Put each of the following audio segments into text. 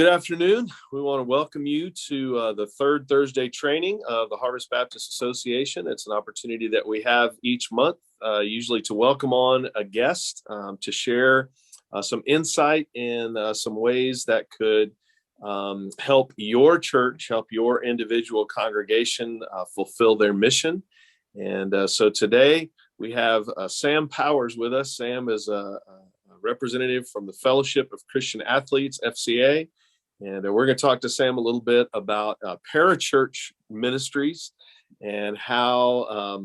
Good afternoon. We want to welcome you to the third Thursday training of the Harvest Baptist Association. It's an opportunity that we have each month, usually to welcome on a guest to share some insight in some ways that could help your church, help your individual congregation fulfill their mission. And so today we have Sam Powers with us. Sam is a representative from the Fellowship of Christian Athletes, FCA. And we're going to talk to Sam a little bit about parachurch ministries and how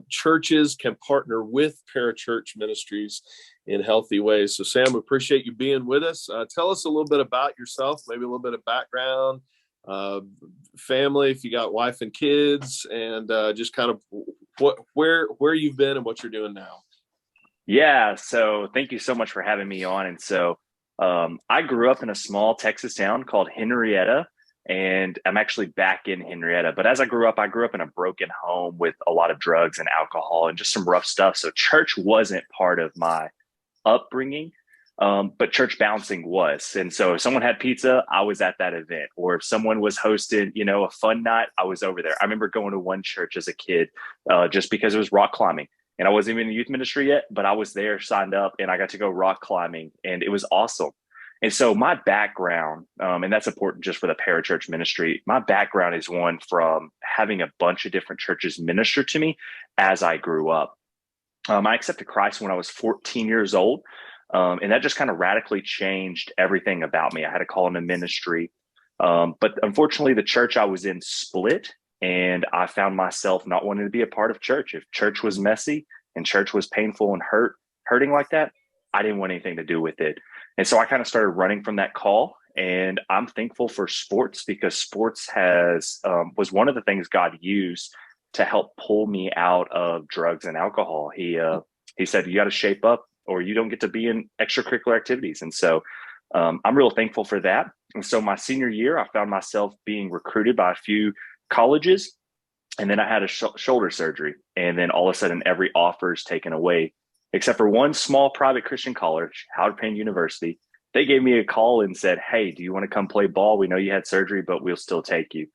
churches can partner with parachurch ministries in healthy ways. So, Sam, we appreciate you being with us. Tell us a little bit about yourself, maybe a little bit of background, family, if you got wife and kids, and just kind of where you've been and what you're doing now. Yeah, so thank you so much for having me on. And so I grew up in a small Texas town called Henrietta, and I'm actually back in Henrietta. But as I grew up in a broken home with a lot of drugs and alcohol and just some rough stuff. So church wasn't part of my upbringing, but church bouncing was. And so if someone had pizza, I was at that event. Or if someone was hosting, a fun night, I was over there. I remember going to one church as a kid just because it was rock climbing. And I wasn't even in the youth ministry yet, but I was there, signed up, and I got to go rock climbing, and it was awesome. And so my background, and that's important just for the parachurch ministry, my background is one from having a bunch of different churches minister to me as I grew up. I accepted Christ when I was 14 years old, and that just kind of radically changed everything about me. I had a call into ministry, but unfortunately, the church I was in split. And I found myself not wanting to be a part of church. If church was messy and church was painful and hurting like that, I didn't want anything to do with it. And so I kind of started running from that call. And I'm thankful for sports because sports was one of the things God used to help pull me out of drugs and alcohol. He said, you got to shape up or you don't get to be in extracurricular activities. And so I'm real thankful for that. And so my senior year, I found myself being recruited by a few colleges, and then I had a shoulder surgery, and then all of a sudden every offer is taken away except for one small private Christian college, Howard Payne University. They gave me a call and said, hey, do you want to come play ball? We know you had surgery, but we'll still take you.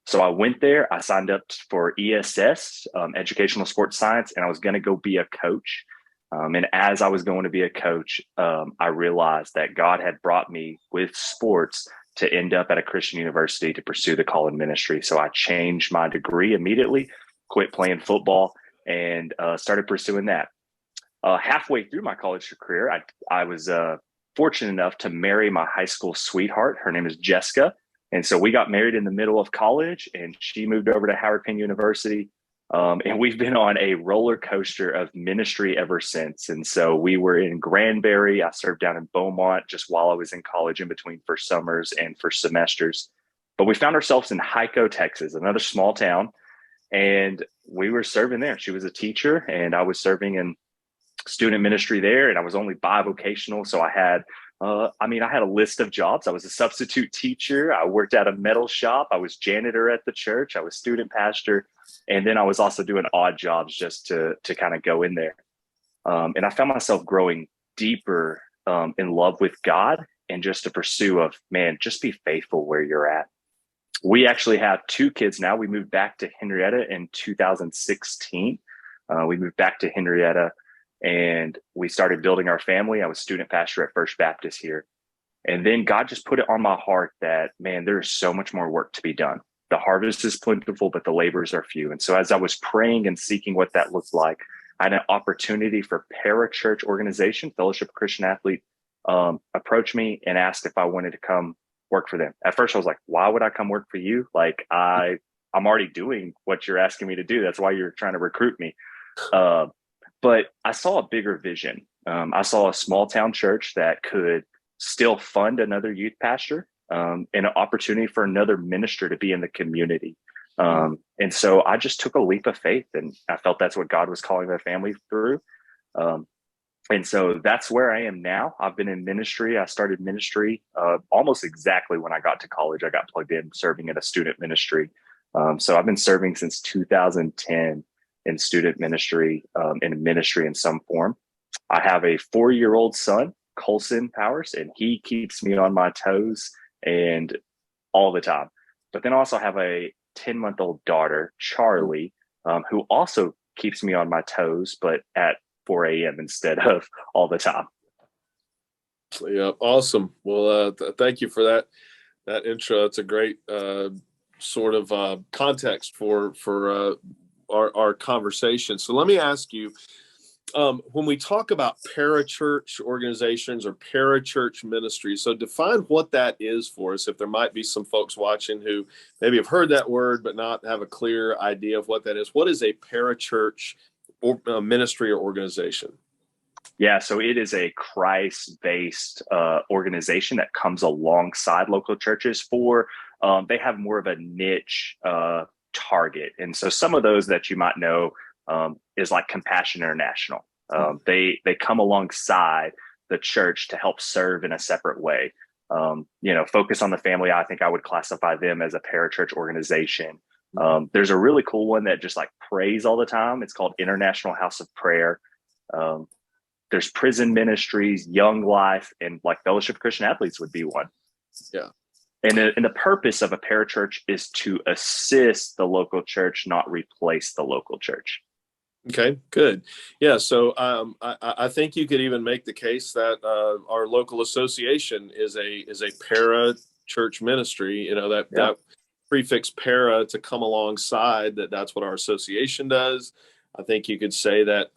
So I went there. I signed up for ESS, educational sports science, and I was going to go be a coach. And as I was going to be a coach, I realized that God had brought me with sports to end up at a Christian university to pursue the call in ministry. So I changed my degree immediately, quit playing football, and started pursuing that. Halfway through my college career, I was fortunate enough to marry my high school sweetheart. Her name is Jessica. And so we got married in the middle of college, and she moved over to Howard Payne University. And we've been on a roller coaster of ministry ever since. And so we were in Granbury. I served down in Beaumont just while I was in college in between for summers and for semesters. But we found ourselves in Hico, Texas, another small town. And we were serving there. She was a teacher, and I was serving in student ministry there. And I was only bivocational. So I had a list of jobs. I was a substitute teacher. I worked at a metal shop. I was janitor at the church. I was student pastor. And then I was also doing odd jobs just to kind of go in there. And I found myself growing deeper in love with God and just a pursuit of, man, just be faithful where you're at. We actually have 2 kids now. We moved back to Henrietta in 2016. We moved back to Henrietta and we started building our family. I was student pastor at First Baptist here. And then God just put it on my heart that, man, there's so much more work to be done. The harvest is plentiful, but the laborers are few. And so as I was praying and seeking what that looked like, I had an opportunity for parachurch organization, Fellowship of Christian Athlete, approach me and asked if I wanted to come work for them. At first, I was like, why would I come work for you? Like, I'm already doing what you're asking me to do. That's why you're trying to recruit me. But I saw a bigger vision. I saw a small town church that could still fund another youth pastor and an opportunity for another minister to be in the community. And so I just took a leap of faith, and I felt that's what God was calling my family through. And so that's where I am now. I've been in ministry. I started ministry almost exactly when I got to college. I got plugged in serving in a student ministry. So I've been serving since 2010 in student ministry, in some form. I have a 4-year-old son, Colson Powers, and he keeps me on my toes and all the time. But then I also have a 10-month-old daughter, Charlie, who also keeps me on my toes, but at 4 a.m. instead of all the time. Yeah, awesome. Well, thank you for that intro. It's a great sort of context for our conversation. So let me ask you, when we talk about parachurch organizations or parachurch ministries, so define what that is for us. If there might be some folks watching who maybe have heard that word but not have a clear idea of what that is. What is a parachurch or ministry or organization? Yeah, so it is a Christ-based organization that comes alongside local churches for, they have more of a niche target. And so some of those that you might know is like Compassion International. They come alongside the church to help serve in a separate way. Focus on the family. I think I would classify them as a parachurch organization. There's a really cool one that just like prays all the time. It's called International House of Prayer. There's prison ministries, Young Life, and like Fellowship of Christian Athletes would be one. Yeah. And the purpose of a parachurch is to assist the local church, not replace the local church. Okay, good. Yeah, so I think you could even make the case that our local association is a para church ministry. That prefix para to come alongside that's what our association does. I think you could say that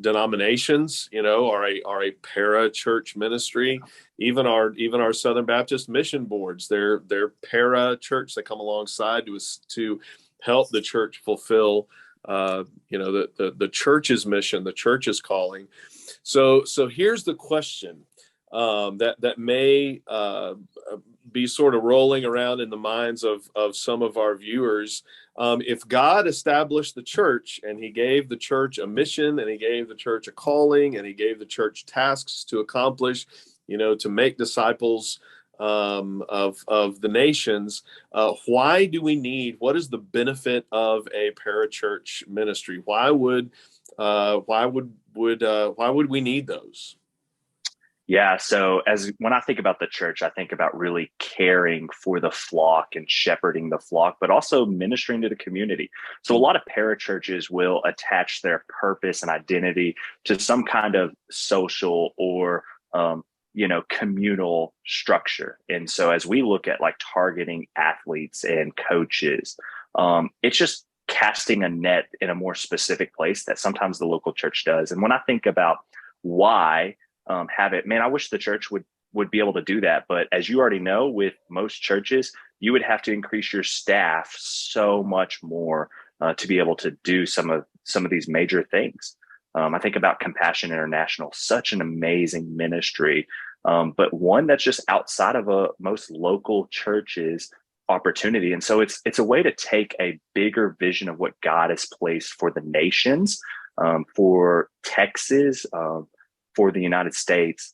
denominations, are a para church ministry. Even our Southern Baptist mission boards, they're para church that come alongside to help the church fulfill the church's mission, the church's calling. So here's the question that may be sort of rolling around in the minds of some of our viewers. If God established the church and he gave the church a mission and he gave the church a calling and he gave the church tasks to accomplish, to make disciples of the nations, why do we need? What is the benefit of a parachurch ministry? Why would we need those? Yeah, so when I think about the church, I think about really caring for the flock and shepherding the flock, but also ministering to the community. So a lot of parachurches will attach their purpose and identity to some kind of social or communal structure. And so as we look at like targeting athletes and coaches, it's just casting a net in a more specific place that sometimes the local church does. And when I think about why have it, man, I wish the church would be able to do that. But as you already know, with most churches, you would have to increase your staff so much more to be able to do some of these major things. I think about Compassion International, such an amazing ministry, but one that's just outside of most local churches' opportunity. And so it's a way to take a bigger vision of what God has placed for the nations, for Texas, for the United States,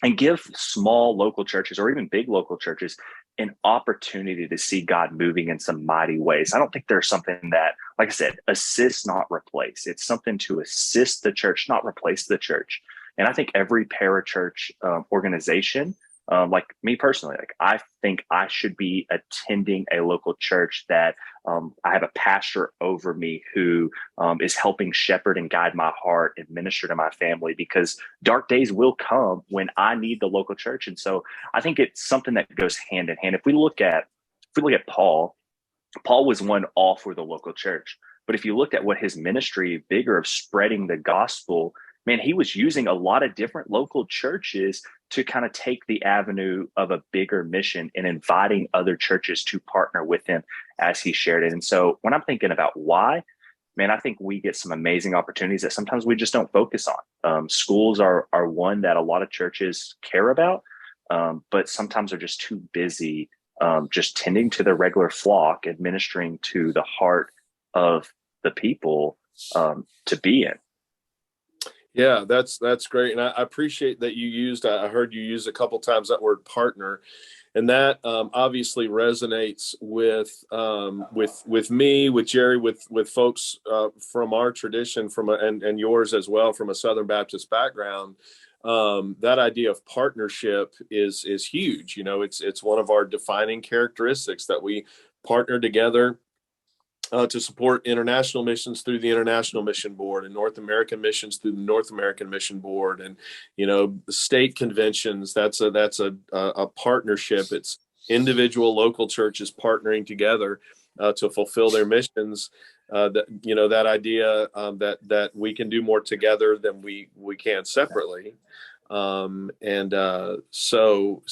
and give small local churches or even big local churches an opportunity to see God moving in some mighty ways. I don't think there's something that, like I said, assist, not replace. It's something to assist the church, not replace the church. And I think every parachurch organization, like me personally, like I think I should be attending a local church that I have a pastor over me who is helping shepherd and guide my heart and minister to my family, because dark days will come when I need the local church. And so I think it's something that goes hand in hand. If we look at Paul was one all for the local church. But if you looked at what his ministry, bigger of spreading the gospel, man, he was using a lot of different local churches to kind of take the avenue of a bigger mission and inviting other churches to partner with him as he shared it. And so when I'm thinking about why, man, I think we get some amazing opportunities that sometimes we just don't focus on. Schools are one that a lot of churches care about, but sometimes are just too busy just tending to the regular flock and ministering to the heart of the people to be in. Yeah, that's great, and I appreciate that you used. I heard you use a couple times that word partner, and that obviously resonates with me, with Jerry, with folks from our tradition, and yours as well, from a Southern Baptist background. that idea of partnership is huge. It's one of our defining characteristics that we partner together to support international missions through the International Mission Board, and North American missions through the North American Mission Board, and state conventions. That's a partnership. It's individual local churches partnering together to fulfill their missions. That idea that we can do more together than we can separately. So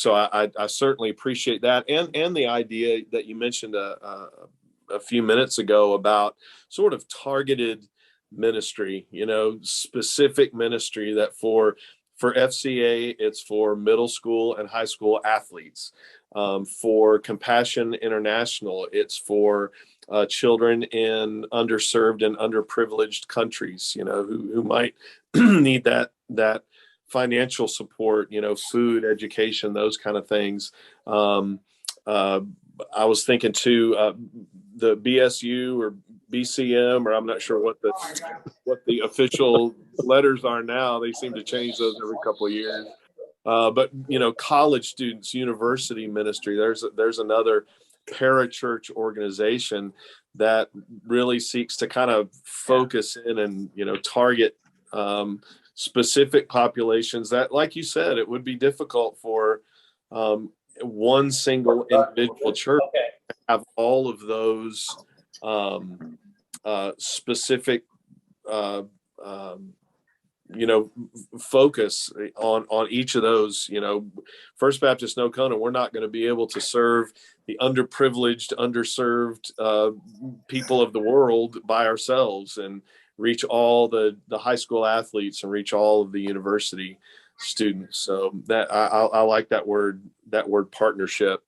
I certainly appreciate that, and the idea that you mentioned a few minutes ago about sort of targeted ministry, specific ministry that for FCA, it's for middle school and high school athletes. For Compassion International, it's for children in underserved and underprivileged countries, who might need that financial support, food, education, those kind of things. I was thinking too, the BSU or BCM, or I'm not sure what the official letters are now. They seem to change those every couple of years. But college students, university ministry. There's another parachurch organization that really seeks to kind of focus in and target specific populations that, like you said, it would be difficult for one single individual church to have all of those specific focus on each of those. First Baptist Nocona, we're not going to be able to serve the underprivileged, underserved people of the world by ourselves and reach all the high school athletes and reach all of the university students. So that I like that word partnership.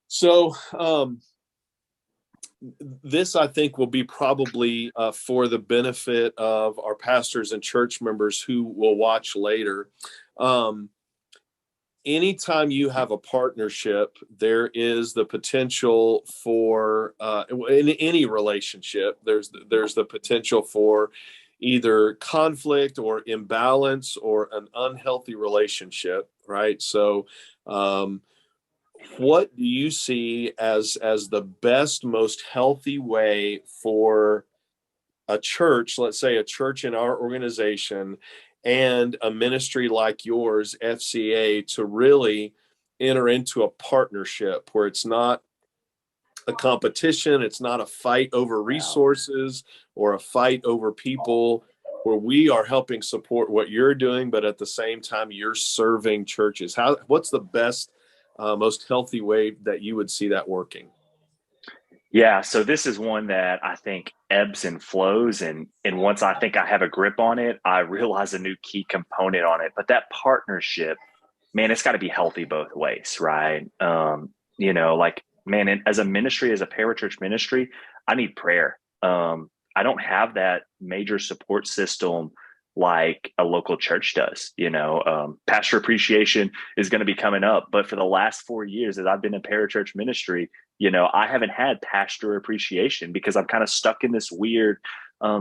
So this, I think, will be probably for the benefit of our pastors and church members who will watch later. Anytime you have a partnership, there is the potential for in any relationship, there's the potential for either conflict or imbalance or an unhealthy relationship, right? So what do you see as the best, most healthy way for a church, let's say a church in our organization, and a ministry like yours, FCA, to really enter into a partnership where it's not a competition, it's not a fight over resources or a fight over people, where we are helping support what you're doing, but at the same time you're serving churches? What's the best, most healthy way that you would see that working? Yeah, so this is one that I think ebbs and flows, and once I think I have a grip on it, I realize a new key component on it. But that partnership, man, it's got to be healthy both ways, right? Like, man, as a ministry, as a parachurch ministry, I need prayer. I don't have that major support system like a local church does. Pastor appreciation is going to be coming up, but for the last 4 years, as I've been in parachurch ministry, I haven't had pastor appreciation because I'm kind of stuck in this weird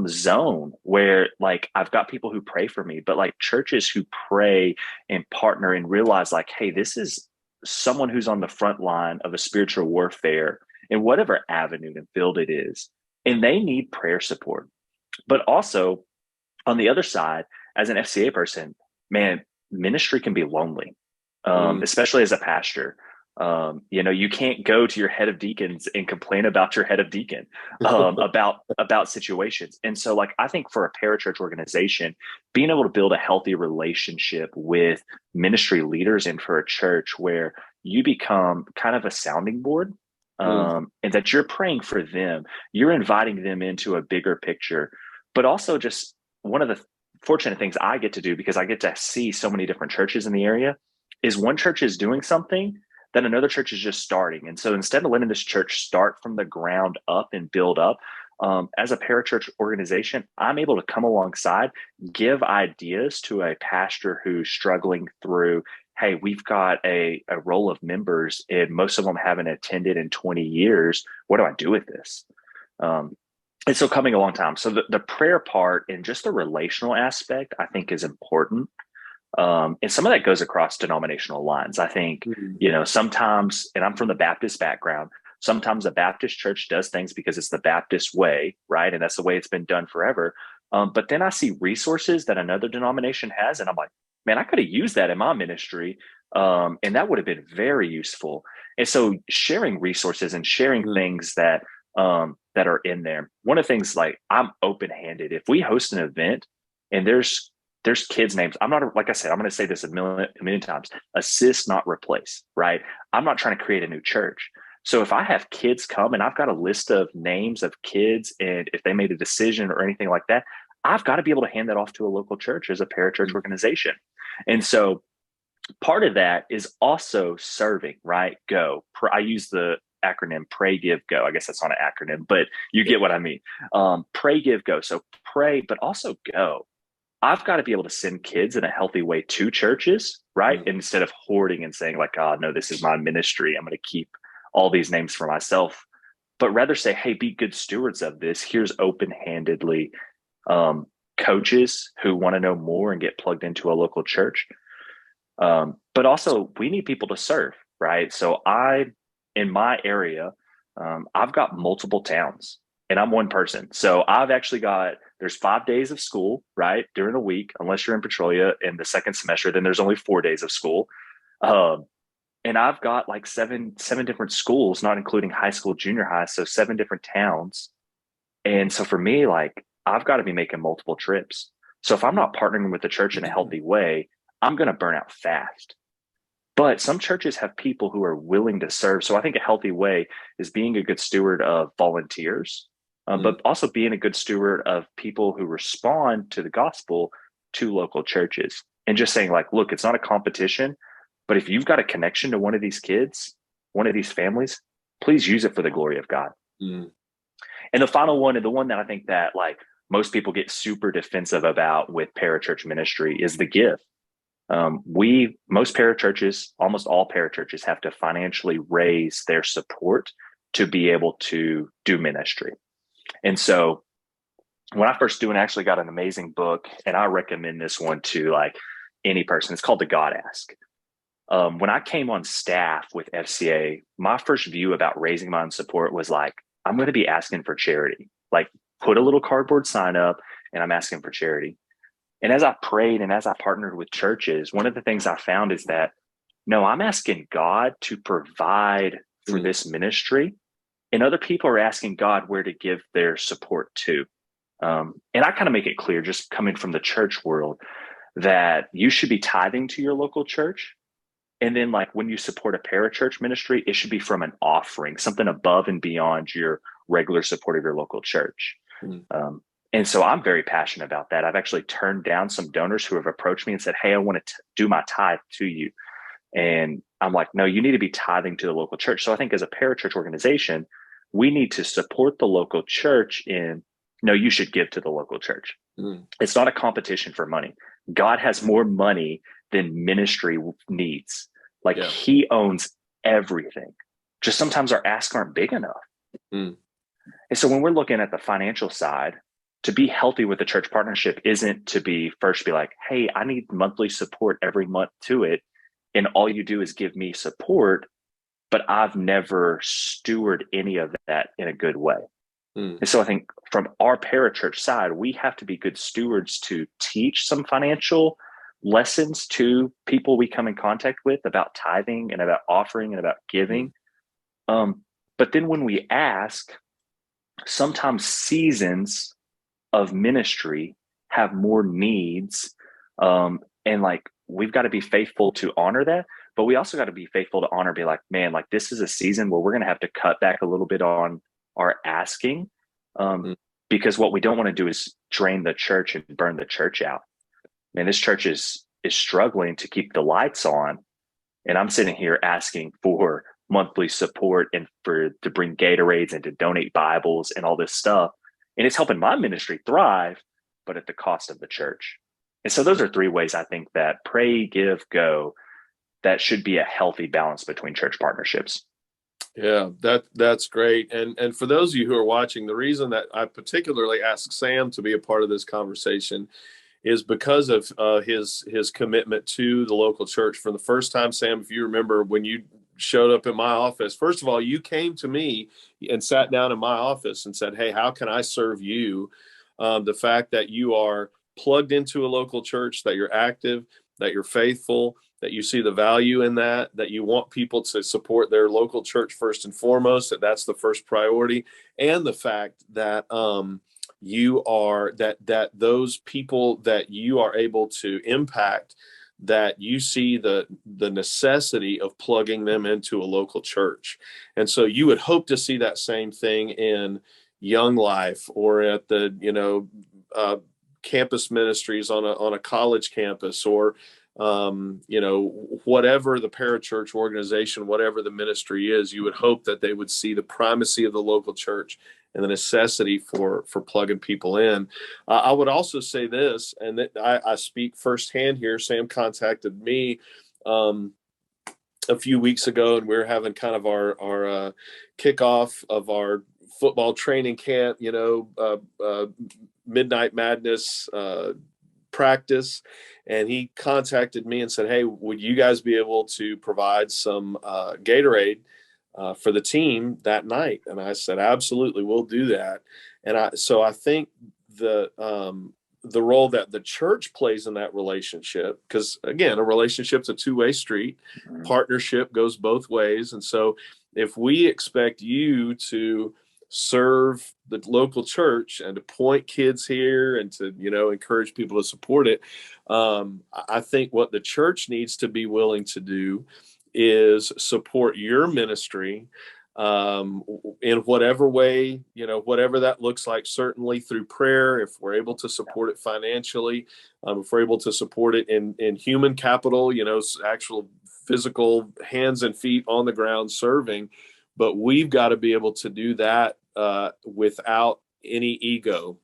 zone where, like, I've got people who pray for me, but like churches who pray and partner and realize, like, hey, this is someone who's on the front line of a spiritual warfare in whatever avenue and field it is, and they need prayer support. But also, on the other side, as an FCA person, man, ministry can be lonely, especially as a pastor. You can't go to your head of deacons and complain about your head of deacon about situations. And so, like, I think for a parachurch organization, being able to build a healthy relationship with ministry leaders and for a church where you become kind of a sounding board, and that you're praying for them, you're inviting them into a bigger picture, but also just one of the fortunate things I get to do, because I get to see so many different churches in the area, is one church is doing something that another church is just starting. And so instead of letting this church start from the ground up and build up, as a parachurch organization, I'm able to come alongside, give ideas to a pastor who's struggling through, hey, we've got a roll of members and most of them haven't attended in 20 years. What do I do with this? And so coming a long time. So the prayer part and just the relational aspect, I think, is important. And some of that goes across denominational lines. I think, Mhm. sometimes, and I'm from the Baptist background, sometimes the Baptist church does things because it's the Baptist way, right? And that's the way it's been done forever. But then I see resources that another denomination has, and I'm like, man, I could have used that in my ministry. And that would have been very useful. And so sharing resources and sharing Mhm. things that are in there. One of the things, like, I'm open-handed. If we host an event and there's kids' names, I'm not, like I said, I'm going to say this a million times: assist, not replace, right? I'm not trying to create a new church. So if I have kids come and I've got a list of names of kids, and if they made a decision or anything like that, I've got to be able to hand that off to a local church as a parachurch Mhm. organization. And so part of that is also serving, right? Go. I use the acronym pray, give, go. I guess that's not an acronym, but you Yeah. get what I mean. Pray, give, go. So pray, but also go. I've got to be able to send kids in a healthy way to churches, right? Mhm. Instead of hoarding and saying, like, oh, no, this is my ministry, I'm going to keep all these names for myself. But rather say, hey, be good stewards of this. Here's open handedly um, coaches who want to know more and get plugged into a local church. But also, we need people to serve, right? So in my area, I've got multiple towns and I'm one person. So there's 5 days of school, right, during a week, unless you're in Petrolia in the second semester, then there's only 4 days of school. Um, and I've got like seven different schools, not including high school, junior high. So 7 different towns. And so for me, like, I've got to be making multiple trips. So if I'm not partnering with the church in a healthy way, I'm going to burn out fast. But some churches have people who are willing to serve. So I think a healthy way is being a good steward of volunteers, Mhm. but also being a good steward of people who respond to the gospel to local churches, and just saying, like, look, it's not a competition, but if you've got a connection to one of these kids, one of these families, please use it for the glory of God. Mhm. And the final one, and the one that I think that, like, most people get super defensive about with parachurch ministry, is the give. Most parachurches, almost all parachurches, have to financially raise their support to be able to do ministry. And so when I first do it, I actually got an amazing book, and I recommend this one to, like, any person. It's called The God Ask. When I came on staff with FCA, my first view about raising my own support was like, I'm going to be asking for charity. Like, put a little cardboard sign up, and I'm asking for charity. And as I prayed and as I partnered with churches, one of the things I found is that, no, I'm asking God to provide for Mhm. this ministry, and other people are asking God where to give their support to. And I kind of make it clear, just coming from the church world, that you should be tithing to your local church. And then, like, when you support a parachurch ministry, it should be from an offering, something above and beyond your regular support of your local church. Mhm. Um, and so I'm very passionate about that. I've actually turned down some donors who have approached me and said, hey, I want to do my tithe to you. And I'm like, no, you need to be tithing to the local church. So I think as a parachurch organization, we need to support the local church in, no, you should give to the local church. Mhm. It's not a competition for money. God has more money than ministry needs. Like, Yeah. he owns everything. Just sometimes our asks aren't big enough. Mhm. And so when we're looking at the financial side, to be healthy with the church partnership isn't to be like, hey, I need monthly support every month to it. And all you do is give me support, but I've never steward any of that in a good way. Mhm. And so I think from our parachurch side, we have to be good stewards to teach some financial lessons to people we come in contact with about tithing and about offering and about Mhm. giving. Um, but then when we ask, sometimes seasons of ministry have more needs. And, like, we've got to be faithful to honor that, but we also got to be faithful to honor, be like, man, like, this is a season where we're going to have to cut back a little bit on our asking. Um, Mhm. because what we don't want to do is drain the church and burn the church out. Man, this church is struggling to keep the lights on. And I'm sitting here asking for monthly support and to bring Gatorades and to donate Bibles and all this stuff. And it's helping my ministry thrive, but at the cost of the church. And so those are three ways I think that pray, give, go, that should be a healthy balance between church partnerships. Yeah, that's great. And for those of you who are watching, the reason that I particularly asked Sam to be a part of this conversation is because of his commitment to the local church. For the first time, Sam, if you remember when you showed up in my office, first of all, you came to me and sat down in my office and said, "Hey, how can I serve you?" The fact that you are plugged into a local church, that you're active, that you're faithful, that you see the value in that, that you want people to support their local church first and foremost, that's the first priority, and the fact that you are that those people that you are able to impact, that you see the necessity of plugging them into a local church. And so you would hope to see that same thing in Young Life or at the campus ministries on a college campus, or whatever the parachurch organization, whatever the ministry is. You would hope that they would see the primacy of the local church and the necessity for plugging people in. I would also say this, and that I speak firsthand here. Sam contacted me a few weeks ago, and we were having kind of our kickoff of our football training camp, Midnight Madness practice. And he contacted me and said, "Hey, would you guys be able to provide some Gatorade for the team that night?" And I said, "Absolutely, we'll do that." And I think the role that the church plays in that relationship, because again, a relationship's a two-way street. Partnership goes both ways. And so if we expect you to serve the local church and to point kids here and to encourage people to support it, I think what the church needs to be willing to do is support your ministry in whatever way, whatever that looks like, certainly through prayer, if we're able to support it financially, if we're able to support it in human capital, actual physical hands and feet on the ground serving. But we've got to be able to do that without any ego,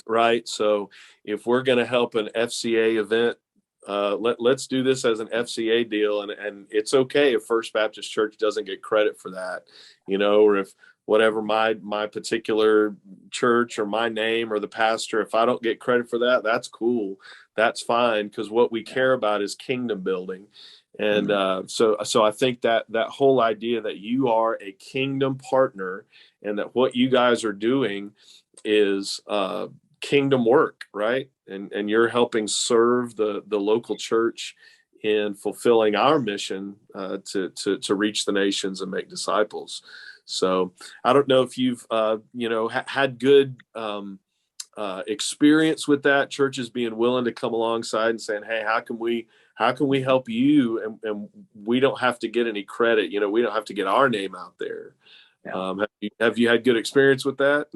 right? So if we're going to help an FCA event, let's do this as an FCA deal, and it's okay if First Baptist Church doesn't get credit for that, or if whatever my particular church or my name or the pastor, if I don't get credit for that, that's cool, that's fine, because what we care about is kingdom building. And so I think that whole idea that you are a kingdom partner and that what you guys are doing is kingdom work, right? And you're helping serve the local church in fulfilling our mission to reach the nations and make disciples. So I don't know if you've had good experience with that, churches being willing to come alongside and saying, "Hey, how can we help you?" And we don't have to get any credit. We don't have to get our name out there. Yeah. Have you had good experience with that?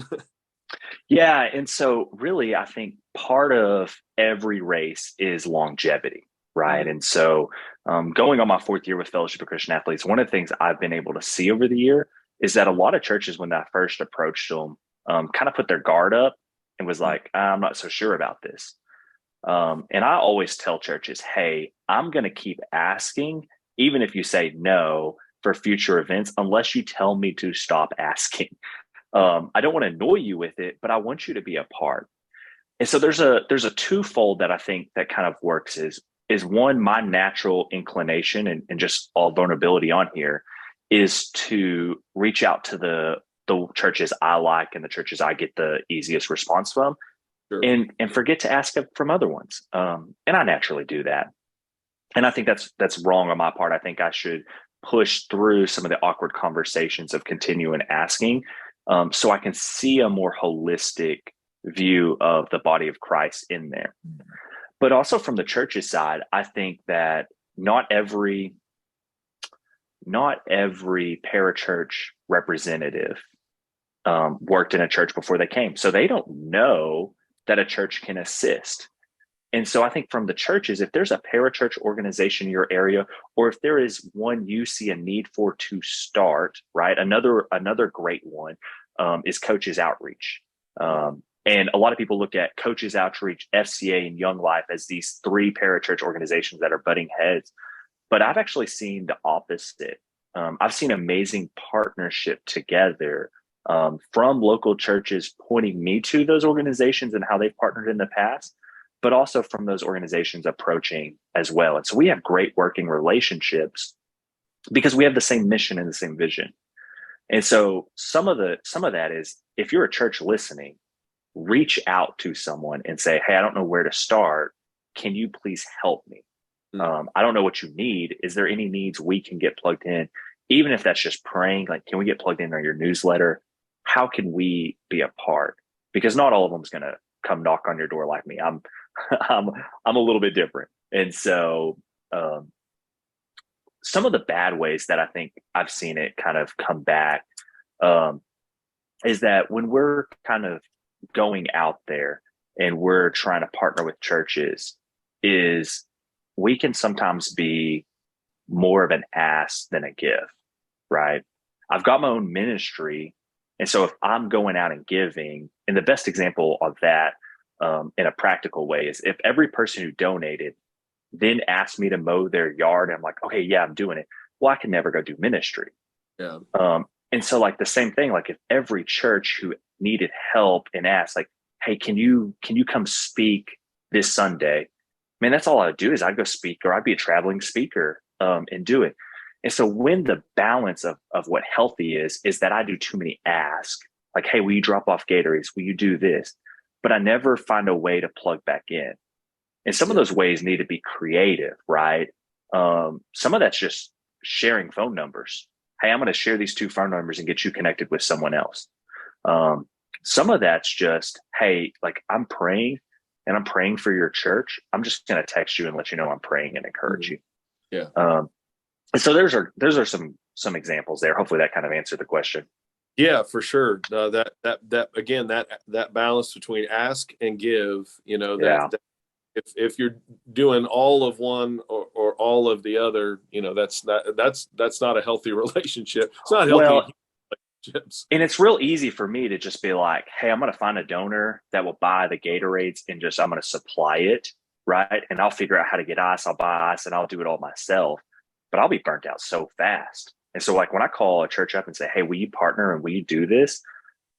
Yeah. And so really, I think part of every race is longevity, right? And so going on my fourth year with Fellowship of Christian Athletes, one of the things I've been able to see over the year is that a lot of churches, when I first approached them, kind of put their guard up and was like, "I'm not so sure about this." And I always tell churches, "Hey, I'm going to keep asking, even if you say no for future events, unless you tell me to stop asking." I don't want to annoy you with it, but I want you to be a part. And so there's a twofold that I think that kind of works is one, my natural inclination and just all vulnerability on here is to reach out to the churches I like and the churches I get the easiest response from. Sure. And forget to ask from other ones. And I naturally do that. And I think that's wrong on my part. I think I should push through some of the awkward conversations of continuing asking, so I can see a more holistic view of the body of Christ in there. But also from the church's side, I think that not every parachurch representative worked in a church before they came. So they don't know that a church can assist. And so I think from the churches, if there's a parachurch organization in your area, or if there is one you see a need for to start, right? Another great one is Coaches Outreach. And a lot of people look at Coaches Outreach, FCA, and Young Life as these three parachurch organizations that are butting heads. But I've actually seen the opposite. I've seen amazing partnership together from local churches pointing me to those organizations and how they've partnered in the past. but also from those organizations approaching as well. And so we have great working relationships because we have the same mission and the same vision. And so some of that is, if you're a church listening, reach out to someone and say, hey, I don't know where to start. Can you please help me? I don't know what you need. Is there any needs we can get plugged in? Even if that's just praying, like, can we get plugged in on your newsletter? How can we be a part? Because not all of them's going to come knock on your door like me. I'm a little bit different. And so, some of the bad ways that I think I've seen it kind of come back, is that when we're kind of going out there and we're trying to partner with churches, is we can sometimes be more of an ask than a give, right? I've got my own ministry. And so if I'm going out and giving, and the best example of that, in a practical way, is if every person who donated then asked me to mow their yard, and I'm like, okay, yeah, I'm doing it. Well, I can never go do ministry. Yeah. And so, like, the same thing, like if every church who needed help and asked, like, hey, can you come speak this Sunday? Man, that's all I would do, is I'd go speak, or I'd be a traveling speaker, and do it. And so when the balance of what healthy is that I do too many asks, like, hey, will you drop off Gatorades? Will you do this? But I never find a way to plug back in. And some of those ways need to be creative, right? Some of that's just sharing phone numbers. Hey, I'm going to share these 2 phone numbers and get you connected with someone else. Some of that's just, hey, like, I'm praying and I'm praying for your church. I'm just going to text you and let you know I'm praying and encourage you. Yeah. And so those are some examples there. Hopefully that kind of answered the question. Yeah, for sure. That balance between ask and give, that if you're doing all of one or all of the other, that's not a healthy relationship. It's not healthy relationships. And it's real easy for me to just be like, hey, I'm going to find a donor that will buy the Gatorades and I'm going to supply it, right? And I'll figure out how to get ice. I'll buy ice and I'll do it all myself. But I'll be burnt out so fast. And so, like, when I call a church up and say, hey, will you partner and will you do this?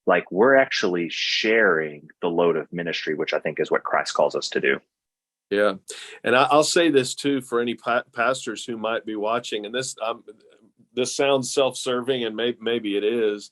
Like, we're actually sharing the load of ministry, which I think is what Christ calls us to do. Yeah. And I'll say this too, for any pastors who might be watching, and this sounds self-serving, and maybe it is.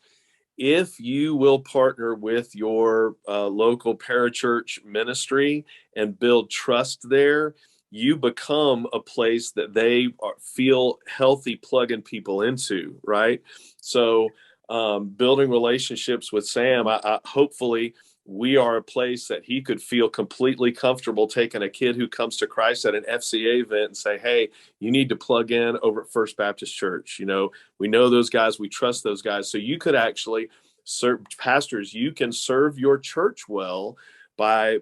If you will partner with your local parachurch ministry and build trust there, you become a place that they feel healthy plugging people into, right? So building relationships with Sam, I hopefully we are a place that he could feel completely comfortable taking a kid who comes to Christ at an FCA event and say, hey, you need to plug in over at First Baptist Church. We know those guys, we trust those guys. So you could actually serve, pastors, you can serve your church well by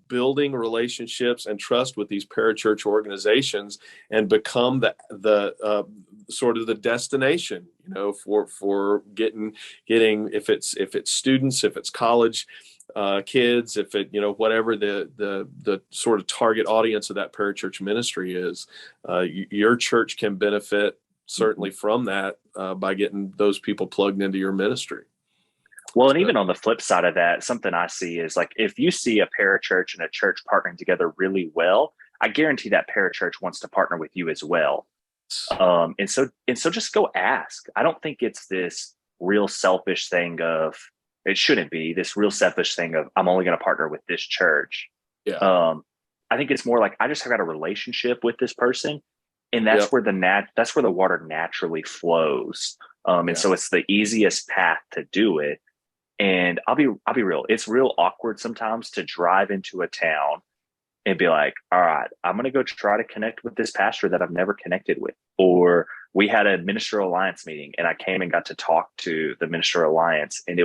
building relationships and trust with these parachurch organizations, and become the sort of the destination, for getting if it's students, if it's college kids, if it whatever the sort of target audience of that parachurch ministry is, your church can benefit certainly from that by getting those people plugged into your ministry. Well, and even on the flip side of that, something I see is, like, if you see a parachurch and a church partnering together really well, I guarantee that parachurch wants to partner with you as well. And so just go ask. I don't think it's this real selfish thing of, it shouldn't be this real selfish thing of, I'm only going to partner with this church. Yeah. I think it's more like, I just have got a relationship with this person, and that's where that's where the water naturally flows. And so it's the easiest path to do it. And I'll be real. It's real awkward sometimes to drive into a town and be like, all right, I'm going to go try to connect with this pastor that I've never connected with. Or we had a Ministerial Alliance meeting and I came and got to talk to the Ministerial Alliance, and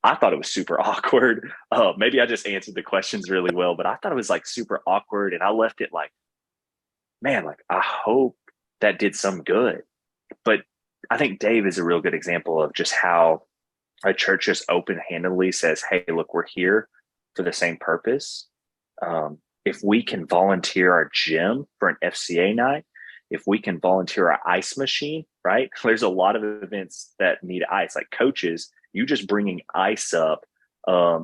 I thought it was super awkward. Maybe I just answered the questions really well, but I thought it was like super awkward. And I left it like, man, like, I hope that did some good. But I think Dave is a real good example of just how a church just open-handedly says, hey, look, we're here for the same purpose. If we can volunteer our gym for an FCA night, if we can volunteer our ice machine, right? There's a lot of events that need ice, like coaches, you just bringing ice up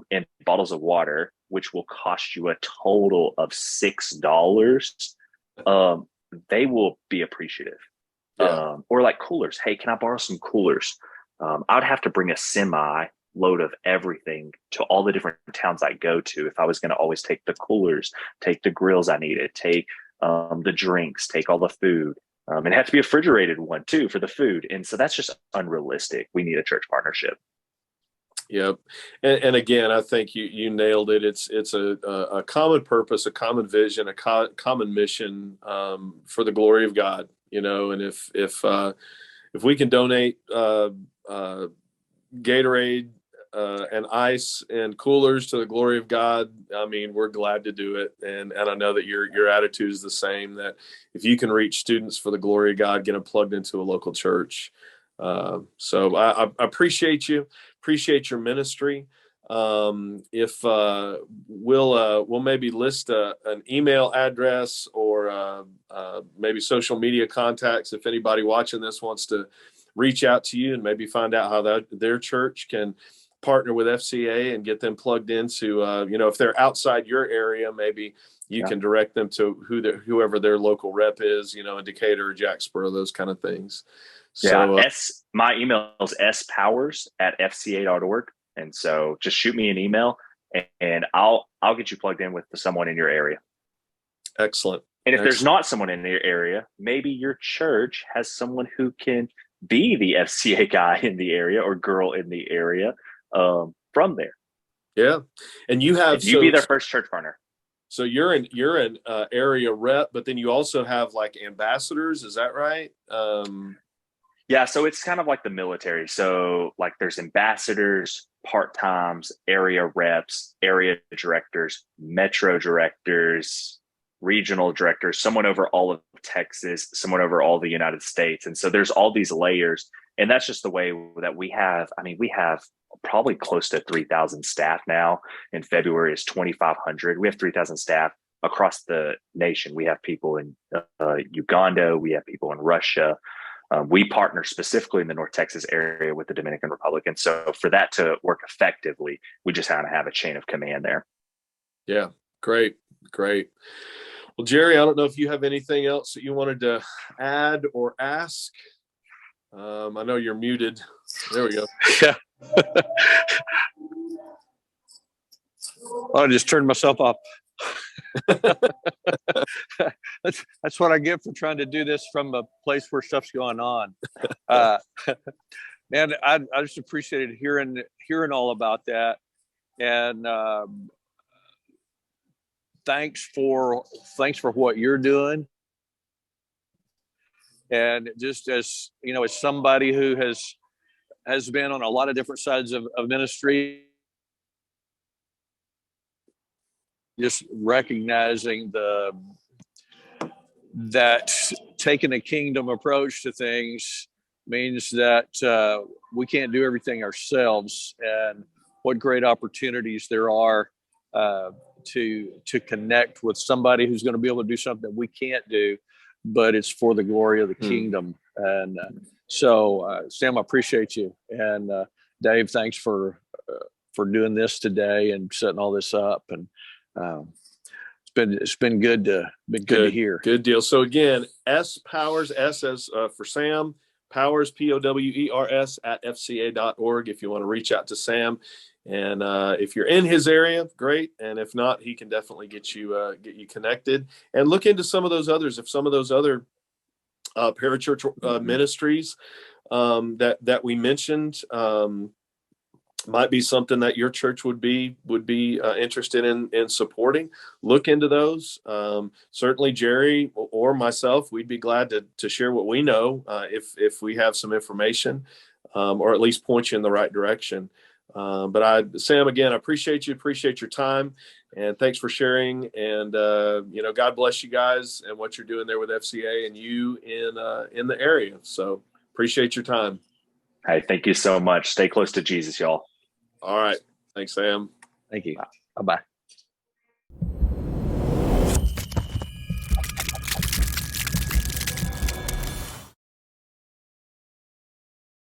in bottles of water which will cost you a total of $6, they will be appreciative. Yeah. Or like coolers. Hey, can I borrow some coolers? I would have to bring a semi load of everything to all the different towns I go to if I was going to always take the coolers, take the grills I needed, take the drinks, take all the food. And it had to be a refrigerated one too for the food. And so that's just unrealistic. We need a church partnership. Yep. And again, I think you nailed it. It's a common purpose, a common vision, a common mission, for the glory of God, and if we can donate, Gatorade, and ice and coolers to the glory of God, I mean, we're glad to do it. And I know that your attitude is the same, that if you can reach students for the glory of God, get them plugged into a local church. So I appreciate you, appreciate your ministry. If we'll maybe list an email address or maybe social media contacts if anybody watching this wants to reach out to you and maybe find out how their church can partner with FCA and get them plugged into, if they're outside your area, maybe you can direct them to whoever their local rep is, in Decatur or Jacksboro, those kind of things. So my email is spowers@fca.org. And so just shoot me an email and I'll get you plugged in with someone in your area. Excellent. And if there's not someone in your area, maybe your church has someone who can be the FCA guy in the area or girl in the area, from there. Yeah. And you be their first church partner. So you're an area rep, but then you also have like ambassadors. Is that right? Yeah. So it's kind of like the military. So like there's ambassadors, part-times, area reps, area directors, metro directors, regional directors, someone over all of Texas, someone over all the United States. And so there's all these layers. And that's just the way that we have. I mean, we have probably close to 3,000 staff now. In February is 2,500. We have 3,000 staff across the nation. We have people in Uganda. We have people in Russia. We partner specifically in the North Texas area with the Dominican Republic. And so for that to work effectively, we just kind of have a chain of command there. Yeah, great. Well, Jerry, I don't know if you have anything else that you wanted to add or ask. I know you're muted. There we go. Yeah. I just turned myself off. That's what I get for trying to do this from a place where stuff's going on. Man, I just appreciated hearing all about that, and thanks for what you're doing. And just as as somebody who has been on a lot of different sides of ministry, just recognizing that taking a kingdom approach to things means that we can't do everything ourselves, and what great opportunities there are to connect with somebody who's going to be able to do something we can't do, but it's for the glory of the kingdom. And so Sam, I appreciate you, and Dave, thanks for doing this today and setting all this up. And it's been good to hear. Good deal. So again, S Powers, S as for Sam, Powers, POWERS @FCA.org if you want to reach out to Sam. And if you're in his area, great. And if not, he can definitely get you connected, and look into some of those others. If some of those other parachurch ministries that we mentioned might be something that your church would be interested in supporting, look into those. Certainly Jerry or myself, we'd be glad to share what we know if we have some information, or at least point you in the right direction. But Sam, again, I appreciate your time, and thanks for sharing. And God bless you guys and what you're doing there with FCA and you in the area. So appreciate your time. Hey, thank you so much. Stay close to Jesus, y'all. All right. Thanks, Sam. Thank you. Bye-bye.